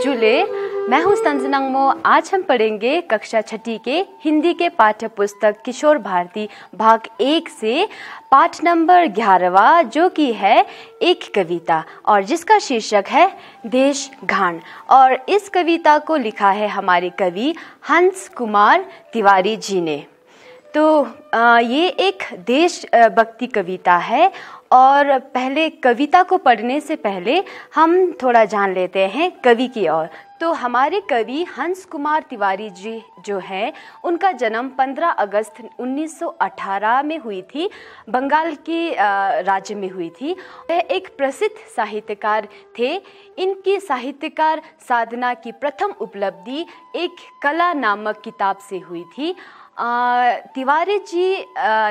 जुले। मैं हूँ संजनांगमो। आज हम पढ़ेंगे कक्षा छठी के हिंदी के पाठ्य पुस्तक किशोर भारती भाग 1 से पाठ नंबर 11वां, जो कि है एक कविता और जिसका शीर्षक है देश घाण। और इस कविता को लिखा है हमारे कवि हंस कुमार तिवारी जी ने। तो ये एक देशभक्ति कविता है। और पहले कविता को पढ़ने से पहले हम थोड़ा जान लेते हैं कवि की ओर। तो हमारे कवि हंस कुमार तिवारी जी जो है, उनका जन्म 15 अगस्त 1918 में हुई थी, बंगाल की राज्य में हुई थी। वह एक प्रसिद्ध साहित्यकार थे। इनकी साहित्यकार साधना की प्रथम उपलब्धि एक कला नामक किताब से हुई थी। तिवारी जी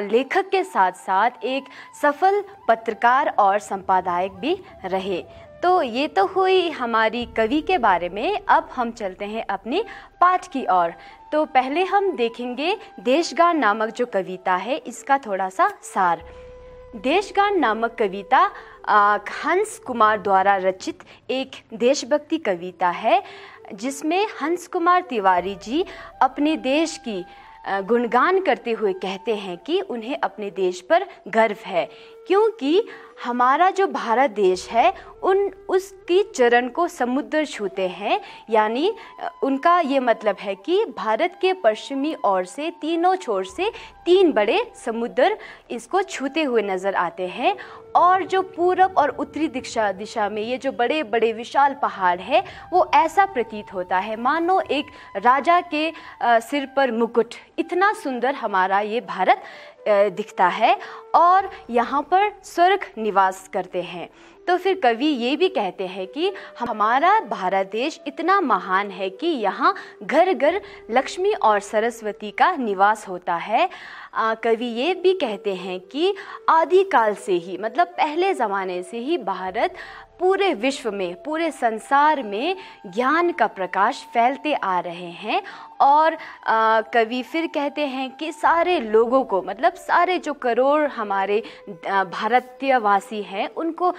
लेखक के साथ साथ एक सफल पत्रकार और संपादक भी रहे। तो ये तो हुई हमारी कवि के बारे में। अब हम चलते हैं अपने पाठ की ओर। तो पहले हम देखेंगे देशगान नामक जो कविता है, इसका थोड़ा सा सार। देशगान नामक कविता हंस कुमार द्वारा रचित एक देशभक्ति कविता है, जिसमें हंस कुमार तिवारी जी अपने देश की गुणगान करते हुए कहते हैं कि उन्हें अपने देश पर गर्व है, क्योंकि हमारा जो भारत देश है उसकी चरण को समुद्र छूते हैं। यानी उनका ये मतलब है कि भारत के पश्चिमी ओर से तीनों छोर से 3 बड़े समुद्र इसको छूते हुए नज़र आते हैं। और जो पूरब और उत्तरी दिशा में ये जो बड़े बड़े विशाल पहाड़ है, वो ऐसा प्रतीत होता है मानो एक राजा के सिर पर मुकुट। इतना सुंदर हमारा ये भारत दिखता है और यहाँ पर स्वर्ग निवास करते हैं। तो फिर कवि ये भी कहते हैं कि हमारा भारत देश इतना महान है कि यहाँ घर घर लक्ष्मी और सरस्वती का निवास होता है। कवि ये भी कहते हैं कि आदिकाल से ही, मतलब पहले ज़माने से ही भारत पूरे विश्व में, पूरे संसार में ज्ञान का प्रकाश फैलते आ रहे हैं। और कवि फिर कहते हैं कि सारे लोगों को, मतलब सारे जो करोड़ हमारे भारतीय वासी हैं, उनको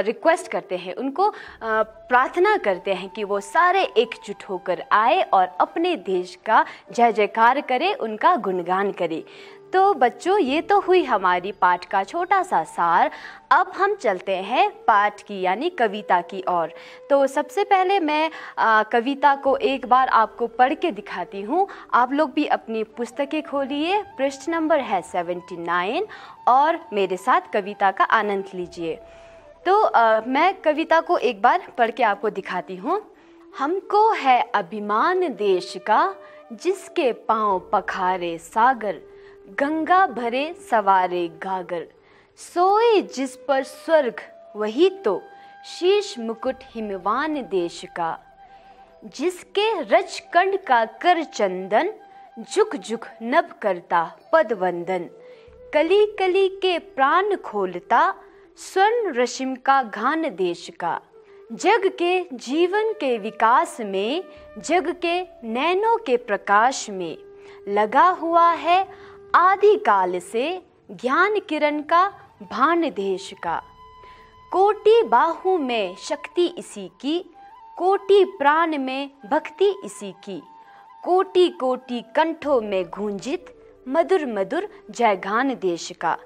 रिक्वेस्ट करते हैं, उनको प्रार्थना करते हैं कि वो सारे एकजुट होकर आए और अपने देश का जय जयकार करें, उनका गुणगान करें। तो बच्चों, ये तो हुई हमारी पाठ का छोटा सा सार। अब हम चलते हैं पाठ की यानी कविता की ओर। तो सबसे पहले मैं कविता को एक बार आपको पढ़ के दिखाती हूँ। आप लोग भी अपनी पुस्तकें खोलिए, पृष्ठ नंबर है 79 और मेरे साथ कविता का आनंद लीजिए। तो मैं कविता को एक बार पढ़ के आपको दिखाती हूँ। हमको है अभिमान देश का, जिसके पाँव पखारे सागर, गंगा भरे सवारे गागर, सोए जिस पर स्वर्ग वही तो शीश मुकुट हिमवान देश का, जिसके रजकंड का कर चंदन, जुग जुग नभ करता पद वंदन, कली कली के प्राण खोलता स्वर्ण रश्मि का घान देश का, जग के जीवन के विकास में, जग के नैनों के प्रकाश में लगा हुआ है आदिकाल से ज्ञान किरण का भान देश का। कोटि बाहु में शक्ति इसी की, कोटि प्राण में भक्ति इसी की, कोटि कोटि कंठों में गूंजित मधुर मधुर जयगान देश का,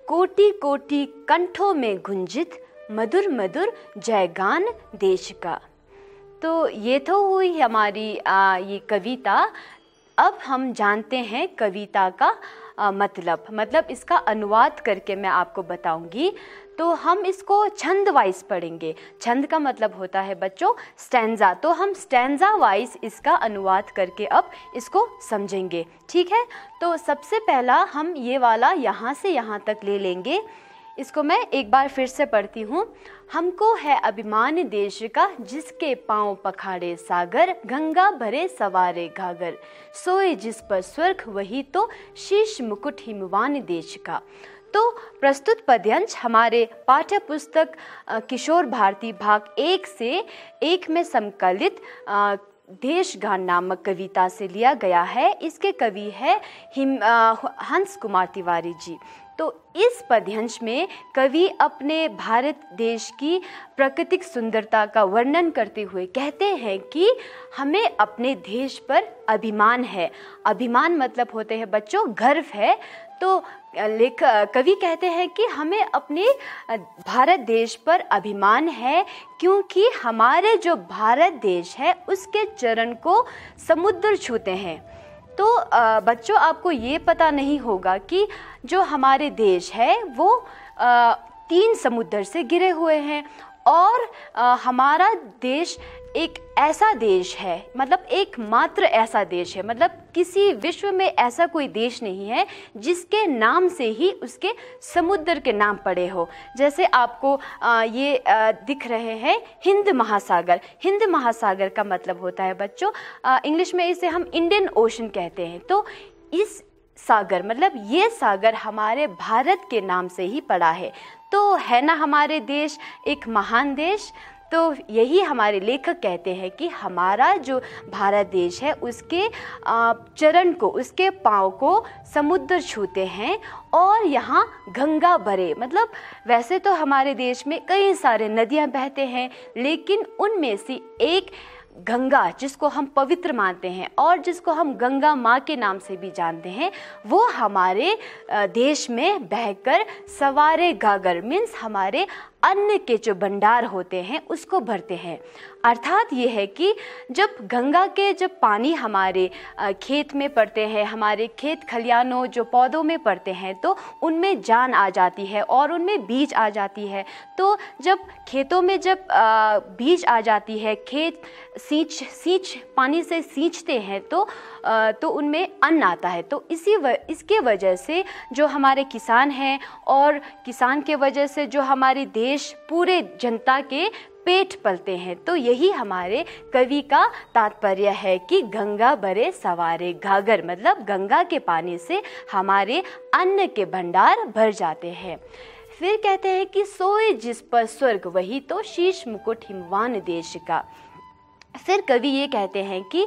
कोटि कोटि कंठों में गूंजित मधुर मधुर जयगान देश का। तो ये तो हुई हमारी ये कविता। अब हम जानते हैं कविता का मतलब इसका अनुवाद करके मैं आपको बताऊंगी। तो हम इसको छंद वाइज पढ़ेंगे। छंद का मतलब होता है बच्चों स्टैंजा। तो हम स्टैंजा वाइज इसका अनुवाद करके अब इसको समझेंगे, ठीक है। तो सबसे पहला हम ये वाला यहाँ से यहाँ तक ले लेंगे। इसको मैं एक बार फिर से पढ़ती हूँ। हमको है अभिमान देश का, जिसके पाँव पखाड़े सागर, गंगा भरे सवारे घाघर, सोए जिस पर स्वर्ग वही तो शीश मुकुट हिमवान देश का। तो प्रस्तुत पद्यांश हमारे पाठ्य पुस्तक किशोर भारती भाग 1 से 1 में संकलित देशगान नामक कविता से लिया गया है। इसके कवि है हंस कुमार तिवारी जी। तो इस पद्यांश में कवि अपने भारत देश की प्राकृतिक सुंदरता का वर्णन करते हुए कहते हैं कि हमें अपने देश पर अभिमान है। अभिमान मतलब होते हैं बच्चों गर्व है। तो कवि कहते हैं कि हमें अपने भारत देश पर अभिमान है, क्योंकि हमारे जो भारत देश है उसके चरण को समुद्र छूते हैं। तो बच्चों, आपको ये पता नहीं होगा कि जो हमारे देश है वो 3 समुद्र से घिरे हुए हैं, और हमारा देश एक ऐसा देश है, मतलब एकमात्र ऐसा देश है, मतलब किसी विश्व में ऐसा कोई देश नहीं है जिसके नाम से ही उसके समुद्र के नाम पड़े हो। जैसे आपको ये दिख रहे हैं हिंद महासागर। हिंद महासागर का मतलब होता है बच्चों, इंग्लिश में इसे हम इंडियन ओशन कहते हैं। तो इस सागर मतलब ये सागर हमारे भारत के नाम से ही पड़ा है। तो है ना हमारे देश एक महान देश। तो यही हमारे लेखक कहते हैं कि हमारा जो भारत देश है उसके चरण को, उसके पाँव को समुद्र छूते हैं, और यहाँ गंगा बरे, मतलब वैसे तो हमारे देश में कई सारे नदियाँ बहते हैं, लेकिन उनमें से एक गंगा, जिसको हम पवित्र मानते हैं और जिसको हम गंगा माँ के नाम से भी जानते हैं, वो हमारे देश में बहकर सवारे गागर मीन्स हमारे अन्न के जो भंडार होते हैं उसको भरते हैं। अर्थात ये है कि जब गंगा के जब पानी हमारे खेत में पड़ते हैं, हमारे खेत खलियानों जो पौधों में पड़ते हैं, तो उनमें जान आ जाती है और उनमें बीज आ जाती है। तो जब खेतों में जब बीज आ जाती है, खेत सींच पानी से सींचते हैं तो उनमें अन्न आता है। तो इसके वजह से जो हमारे किसान हैं, और किसान के वजह से जो हमारे देश पूरे जनता के पेट पलते हैं। तो यही हमारे कवि का तात्पर्य है कि गंगा बरे सवारे घाघर, मतलब गंगा के पानी से हमारे अन्न के भंडार भर जाते हैं। फिर कहते हैं कि सोए जिस पर स्वर्ग वही तो शीश मुकुट हिमवान देश का। फिर कवि ये कहते हैं कि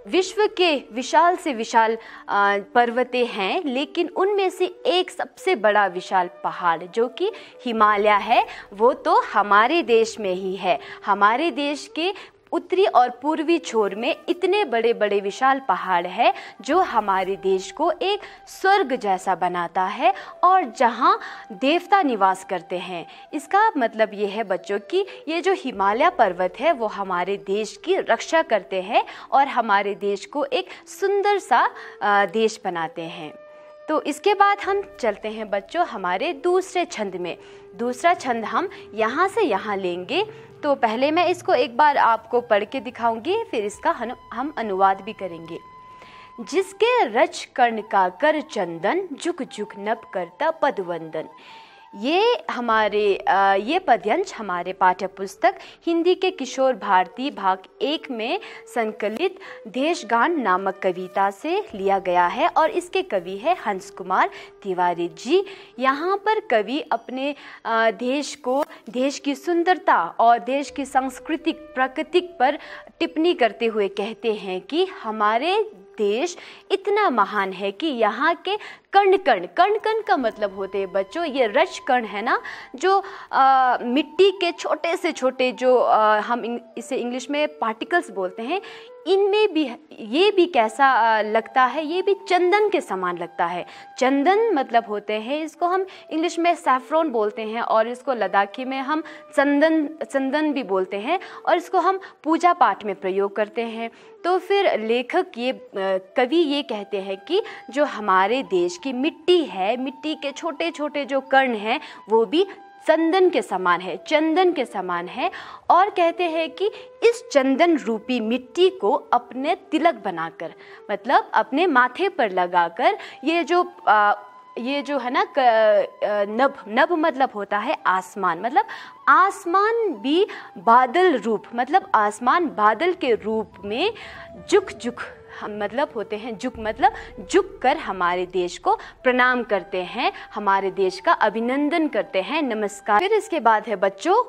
विश्व के विशाल से विशाल पर्वतें हैं, लेकिन उनमें से एक सबसे बड़ा विशाल पहाड़ जो कि हिमालय है, वो तो हमारे देश में ही है। हमारे देश के उत्तरी और पूर्वी छोर में इतने बड़े बड़े विशाल पहाड़ है जो हमारे देश को एक स्वर्ग जैसा बनाता है, और जहाँ देवता निवास करते हैं। इसका मतलब ये है बच्चों कि ये जो हिमालय पर्वत है वो हमारे देश की रक्षा करते हैं और हमारे देश को एक सुंदर सा देश बनाते हैं। तो इसके बाद हम चलते हैं बच्चों हमारे दूसरे छंद में। दूसरा छंद हम यहाँ से यहाँ लेंगे। तो पहले मैं इसको एक बार आपको पढ़ के दिखाऊंगी, फिर इसका हम अनुवाद भी करेंगे। जिसके रच कर्ण का कर चंदन, झुक झुक नभ करता पदवंदन। ये पद्यांश हमारे पाठ्य पुस्तक हिंदी के किशोर भारती भाग 1 में संकलित देशगान नामक कविता से लिया गया है, और इसके कवि है हंस कुमार तिवारी जी। यहाँ पर कवि अपने देश की सुंदरता और देश की सांस्कृतिक प्राकृतिक पर टिप्पणी करते हुए कहते हैं कि हमारे देश इतना महान है कि यहाँ के कण कण का मतलब होते हैं बच्चों ये रज कण है ना, जो मिट्टी के छोटे से छोटे जो हम इसे इंग्लिश में पार्टिकल्स बोलते हैं, इनमें भी ये भी कैसा लगता है, ये भी चंदन के समान लगता है। चंदन मतलब होते हैं, इसको हम इंग्लिश में सैफ्रॉन बोलते हैं और इसको लद्दाखी में हम चंदन भी बोलते हैं, और इसको हम पूजा पाठ में प्रयोग करते हैं। तो फिर लेखक कवि ये कहते हैं कि जो हमारे देश की मिट्टी है, मिट्टी के छोटे छोटे जो कण हैं वो भी चंदन के समान है, और कहते हैं कि इस चंदन रूपी मिट्टी को अपने तिलक बनाकर, मतलब अपने माथे पर लगाकर, ये जो है ना नभ मतलब होता है आसमान, मतलब आसमान भी बादल रूप, मतलब आसमान बादल के रूप में झुक झुक हम मतलब होते हैं झुक, मतलब झुक कर हमारे देश को प्रणाम करते हैं, हमारे देश का अभिनंदन करते हैं, नमस्कार। फिर इसके बाद है बच्चों,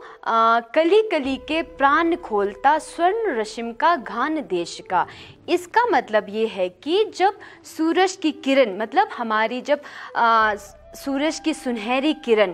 कली कली के प्राण खोलता स्वर्ण रश्मि का घान देश का। इसका मतलब ये है कि जब सूरज की किरण, मतलब हमारी जब सूरज की सुनहरी किरण,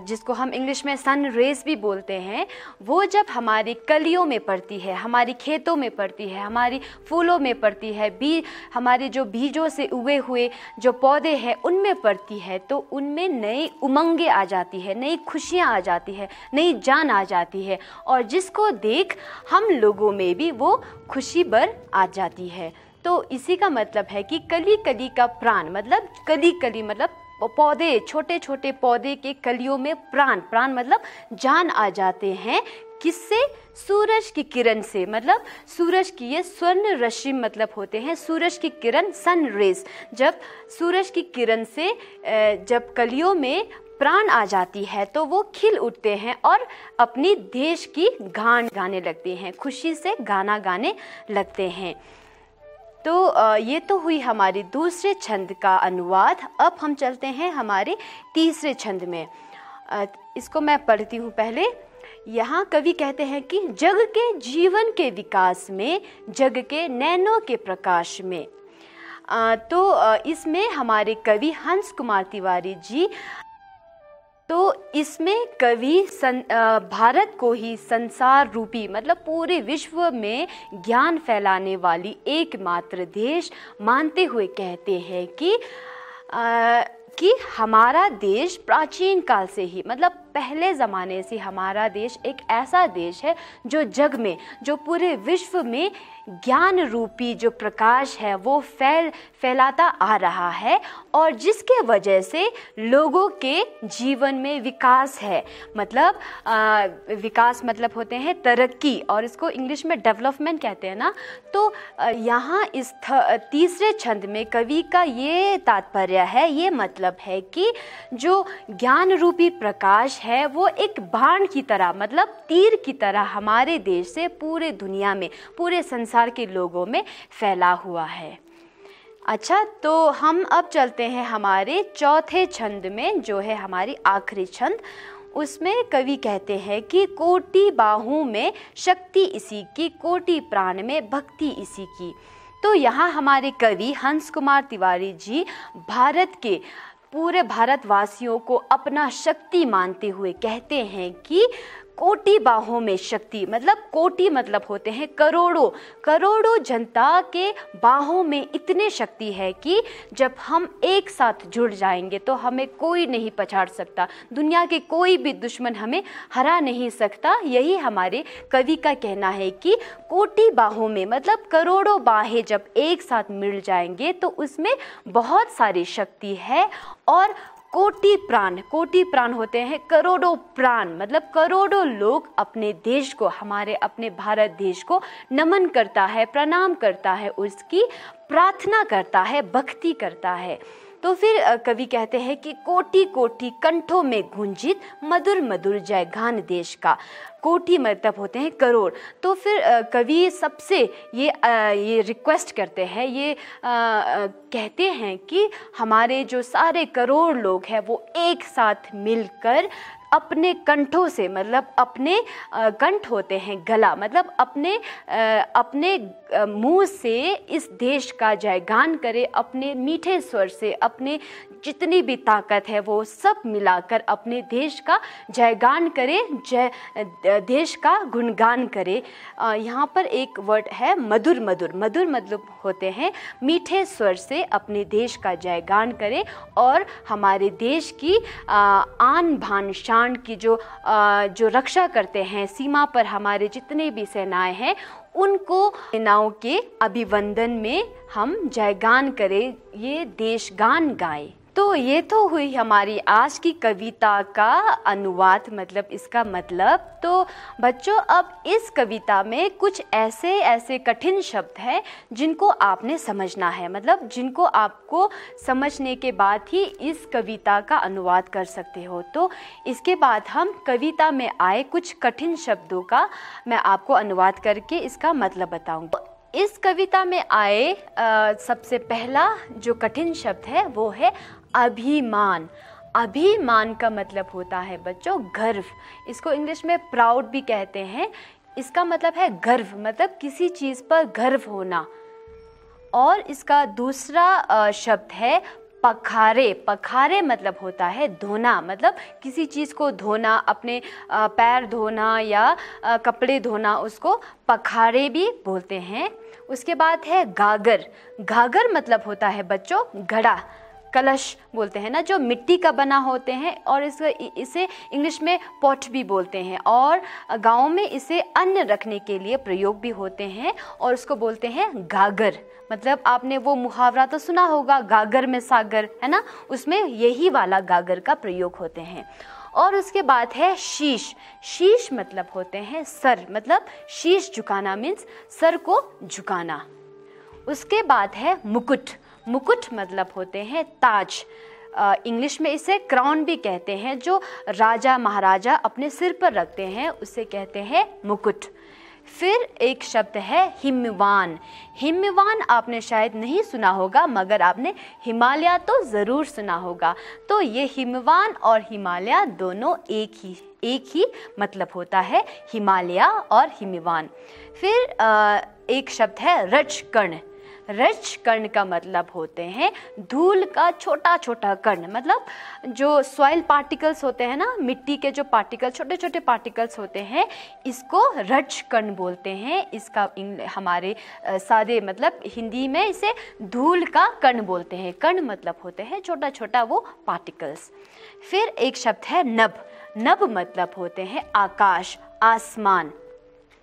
जिसको हम इंग्लिश में सन रेज भी बोलते हैं, वो जब हमारी कलियों में पड़ती है, हमारी खेतों में पड़ती है, हमारी फूलों में पड़ती है, हमारे जो बीजों से उगे हुए जो पौधे हैं उनमें पड़ती है, तो उनमें नई उमंगें आ जाती है, नई खुशियाँ आ जाती है, नई जान आ जाती है, और जिसको देख हम लोगों में भी वो खुशी भर आ जाती है। तो इसी का मतलब है कि कली कली का प्राण, मतलब कली कली मतलब पौधे, छोटे छोटे पौधे के कलियों में प्राण, प्राण मतलब जान आ जाते हैं। किससे? सूरज की किरण से, मतलब सूरज की ये स्वर्ण रश्मि मतलब होते हैं सूरज की किरण, सन रेज। जब सूरज की किरण से जब कलियों में प्राण आ जाती है तो वो खिल उठते हैं और अपनी देश की गान गाने लगते हैं, खुशी से गाना गाने लगते हैं। तो ये तो हुई हमारी दूसरे छंद का अनुवाद। अब हम चलते हैं हमारे तीसरे छंद में। इसको मैं पढ़ती हूँ पहले। यहाँ कवि कहते हैं कि जग के जीवन के विकास में, जग के नैनों के प्रकाश में। तो इसमें हमारे कवि हंस कुमार तिवारी जी, तो इसमें कवि भारत को ही संसार रूपी, मतलब पूरे विश्व में ज्ञान फैलाने वाली एकमात्र देश मानते हुए कहते हैं कि हमारा देश प्राचीन काल से ही, मतलब पहले ज़माने से हमारा देश एक ऐसा देश है जो जग में, जो पूरे विश्व में ज्ञान रूपी जो प्रकाश है वो फैलाता आ रहा है, और जिसके वजह से लोगों के जीवन में विकास है। मतलब विकास मतलब होते हैं तरक्की, और इसको इंग्लिश में डेवलपमेंट कहते हैं ना। तो यहाँ इस तीसरे छंद में कवि का ये तात्पर्य है, ये मतलब है कि जो ज्ञान रूपी प्रकाश है वो एक बाण की तरह, मतलब तीर की तरह हमारे देश से पूरे दुनिया में, पूरे संसार के लोगों में फैला हुआ है। अच्छा, तो हम अब चलते हैं हमारे चौथे छंद में, जो है हमारी आखिरी छंद। उसमें कवि कहते हैं कि कोटि बाहों में शक्ति इसी की, कोटि प्राण में भक्ति इसी की। तो यहाँ हमारे कवि हंस कुमार तिवारी जी भारत के पूरे भारतवासियों को अपना शक्ति मानते हुए कहते हैं कि कोटि बाहों में शक्ति, मतलब कोटि मतलब होते हैं करोड़ों, करोड़ों जनता के बाहों में इतने शक्ति है कि जब हम एक साथ जुड़ जाएंगे तो हमें कोई नहीं पछाड़ सकता, दुनिया के कोई भी दुश्मन हमें हरा नहीं सकता। यही हमारे कवि का कहना है कि कोटि बाहों में, मतलब करोड़ों बाहें जब एक साथ मिल जाएंगे तो उसमें बहुत सारी शक्ति है। और कोटि प्राण, कोटि प्राण होते हैं करोड़ों प्राण, मतलब करोड़ों लोग अपने देश को, हमारे अपने भारत देश को नमन करता है, प्रणाम करता है, उसकी प्रार्थना करता है, भक्ति करता है। तो फिर कवि कहते हैं कि कोटि कोटि कंठों में गूंजित मधुर मधुर जयगान देश का। कोटि मतलब होते हैं करोड़। तो फिर कवि सबसे ये रिक्वेस्ट करते हैं, ये कहते हैं कि हमारे जो सारे करोड़ लोग हैं वो एक साथ मिलकर अपने कंठों से, मतलब अपने कंठ होते हैं गला, मतलब अपने मुंह से इस देश का जयगान करे, अपने मीठे स्वर से, अपने जितनी भी ताकत है वो सब मिलाकर अपने देश का जयगान करे, देश का गुणगान करे। यहाँ पर एक वर्ड है मधुर मधुर, मधुर मतलब होते हैं मीठे स्वर से अपने देश का जयगान करे, और हमारे देश की आन बान शान की जो रक्षा करते हैं, सीमा पर हमारे जितने भी सेनाएं हैं उनको सेनाओं के अभिवंदन में हम जयगान करें, ये देश गान गाएं। तो ये तो हुई हमारी आज की कविता का अनुवाद, मतलब इसका मतलब। तो बच्चों, अब इस कविता में कुछ ऐसे कठिन शब्द हैं जिनको आपने समझना है, मतलब जिनको आपको समझने के बाद ही इस कविता का अनुवाद कर सकते हो। तो इसके बाद हम कविता में आए कुछ कठिन शब्दों का मैं आपको अनुवाद करके इसका मतलब बताऊंगी। इस कविता में आए सबसे पहला जो कठिन शब्द है वो है अभिमान। अभिमान का मतलब होता है बच्चों गर्व। इसको इंग्लिश में प्राउड भी कहते हैं। इसका मतलब है गर्व, मतलब किसी चीज़ पर गर्व होना। और इसका दूसरा शब्द है पखारे। पखारे मतलब होता है धोना, मतलब किसी चीज़ को धोना, अपने पैर धोना या कपड़े धोना, उसको पखारे भी बोलते हैं। उसके बाद है गागर। गागर मतलब होता है बच्चों घड़ा, कलश बोलते हैं ना, जो मिट्टी का बना होते हैं, और इसे इंग्लिश में पॉट भी बोलते हैं। और गाँव में इसे अन्न रखने के लिए प्रयोग भी होते हैं और उसको बोलते हैं गागर। मतलब आपने वो मुहावरा तो सुना होगा, गागर में सागर, है ना, उसमें यही वाला गागर का प्रयोग होते हैं। और उसके बाद है शीश। शीश मतलब होते हैं सर, मतलब शीश झुकाना मीन्स सर को झुकाना। उसके बाद है मुकुट। मुकुट मतलब होते हैं ताज। इंग्लिश में इसे क्राउन भी कहते हैं, जो राजा महाराजा अपने सिर पर रखते हैं, उसे कहते हैं मुकुट। फिर एक शब्द है हिमवान। हिमवान आपने शायद नहीं सुना होगा, मगर आपने हिमालय तो ज़रूर सुना होगा। तो ये हिमवान और हिमालय दोनों एक ही मतलब होता है, हिमालय और हिमवान। फिर एक शब्द है रजकण। रजकण का मतलब होते हैं धूल का छोटा छोटा कण, मतलब जो सॉइल पार्टिकल्स होते हैं ना, मिट्टी के जो पार्टिकल, छोटे छोटे पार्टिकल्स होते हैं, इसको रजकण बोलते हैं। इसका हमारे सादे मतलब हिंदी में इसे धूल का कण बोलते हैं। कण मतलब होते हैं छोटा छोटा वो पार्टिकल्स। फिर एक शब्द है नभ। नभ मतलब होते हैं आकाश, आसमान,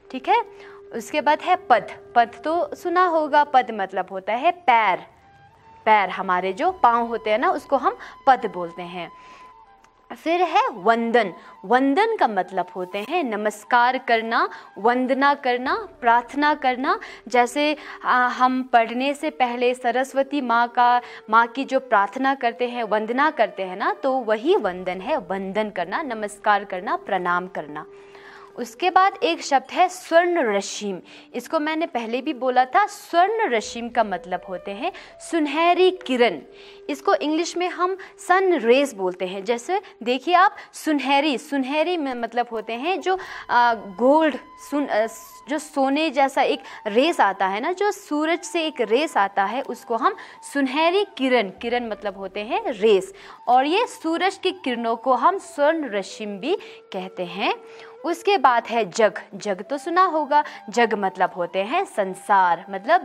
ठीक है। उसके बाद है पद। पद तो सुना होगा, पद मतलब होता है पैर। पैर, हमारे जो पाँव होते हैं ना, उसको हम पद बोलते हैं। फिर है वंदन। वंदन का मतलब होते हैं नमस्कार करना, वंदना करना, प्रार्थना करना। जैसे हम पढ़ने से पहले सरस्वती माँ की जो प्रार्थना करते हैं, वंदना करते हैं ना, तो वही वंदन है। वंदन करना, नमस्कार करना, प्रणाम करना। उसके बाद एक शब्द है स्वर्ण रश्मि। इसको मैंने पहले भी बोला था। स्वर्ण रश्मि का मतलब होते हैं सुनहरी किरण। इसको इंग्लिश में हम सन रेज बोलते हैं। जैसे देखिए आप, सुनहरी, सुनहरी में मतलब होते हैं जो गोल्ड, जो सोने जैसा एक रेस आता है ना, जो सूरज से एक रेस आता है, उसको हम सुनहरी किरण, किरण मतलब होते हैं रेस, और ये सूरज की किरणों को हम स्वर्ण रश्मि भी कहते हैं। उसके बाद है जग। जग तो सुना होगा। जग मतलब होते हैं संसार, मतलब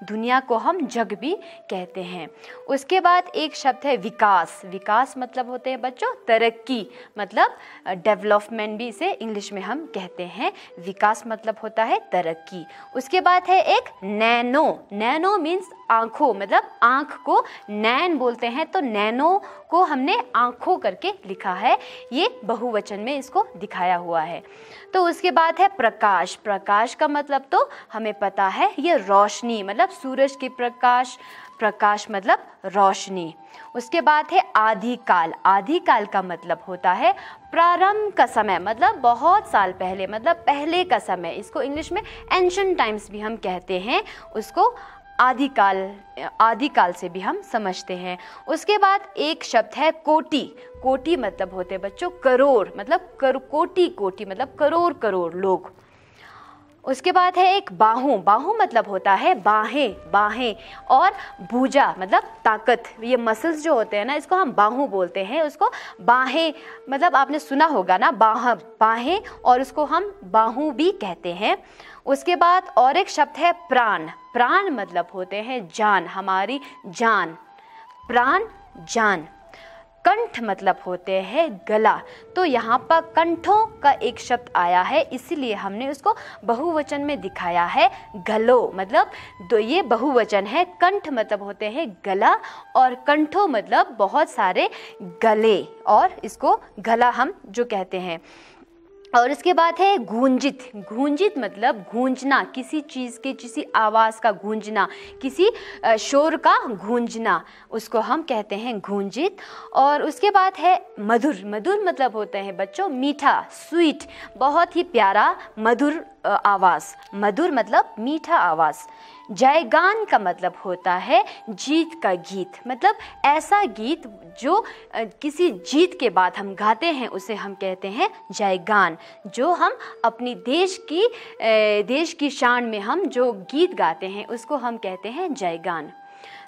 दुनिया को हम जग भी कहते हैं। उसके बाद एक शब्द है विकास। विकास मतलब होते हैं बच्चों तरक्की, मतलब डेवलपमेंट भी इसे इंग्लिश में हम कहते हैं। विकास मतलब होता है तरक्की। उसके बाद है एक नैनो। नैनो मीन्स आँखों, मतलब आँख को नैन बोलते हैं, तो नैनो को हमने आँखों करके लिखा है। ये बहुवचन में इसको दिखाया हुआ है। तो उसके बाद है प्रकाश। प्रकाश का मतलब तो हमें पता है, ये रोशनी, मतलब सूरज की प्रकाश। प्रकाश मतलब रोशनी। उसके बाद है आदिकाल। आदिकाल का मतलब होता है प्रारंभ का समय, मतलब बहुत साल पहले, मतलब पहले का समय। इसको इंग्लिश में एंशिएंट टाइम्स भी हम कहते हैं। उसको आदिकाल से भी हम समझते हैं। उसके बाद एक शब्द है कोटि। कोटि मतलब होते हैं बच्चों करोड़, मतलब कोटि, कोटि मतलब करोड़ करोड़ लोग। उसके बाद है एक बाहु। बाहु मतलब होता है बाहें, बाहें। और भुजा मतलब ताकत। ये मसल्स जो होते हैं ना, इसको हम बाहु बोलते हैं। उसको बाहें मतलब आपने सुना होगा ना, बाहें, और उसको हम बाहु भी कहते हैं। उसके बाद और एक शब्द है प्राण। प्राण मतलब होते हैं जान, हमारी जान, प्राण, जान। कंठ मतलब होते हैं गला। तो यहाँ पर कंठों का एक शब्द आया है, इसीलिए हमने उसको बहुवचन में दिखाया है गलो, मतलब ये बहुवचन है। कंठ मतलब होते हैं गला, और कंठों मतलब बहुत सारे गले, और इसको गला हम जो कहते हैं। और इसके बाद है गूंजित। गूंजित मतलब गूंजना, किसी चीज़ के किसी आवाज़ का गूंजना, किसी शोर का गूंजना, उसको हम कहते हैं गूंजित। और उसके बाद है मधुर। मधुर मतलब होता है बच्चों मीठा, स्वीट, बहुत ही प्यारा मधुर आवाज़। मधुर मतलब मीठा आवाज़। जयगान का मतलब होता है जीत का गीत, मतलब ऐसा गीत जो किसी जीत के बाद हम गाते हैं उसे हम कहते हैं जयगान। जो हम अपनी देश की शान में हम जो गीत गाते हैं उसको हम कहते हैं जयगान।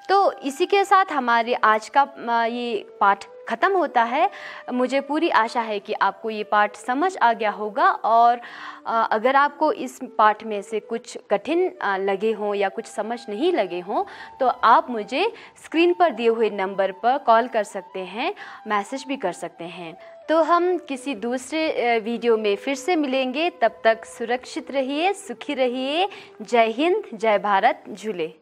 तो इसी के साथ हमारे आज का ये पाठ ख़त्म होता है। मुझे पूरी आशा है कि आपको ये पाठ समझ आ गया होगा, और अगर आपको इस पाठ में से कुछ कठिन लगे हों या कुछ समझ नहीं लगे हों तो आप मुझे स्क्रीन पर दिए हुए नंबर पर कॉल कर सकते हैं, मैसेज भी कर सकते हैं। तो हम किसी दूसरे वीडियो में फिर से मिलेंगे। तब तक सुरक्षित रहिए, सुखी रहिए। जय हिंद, जय भारत, झूले।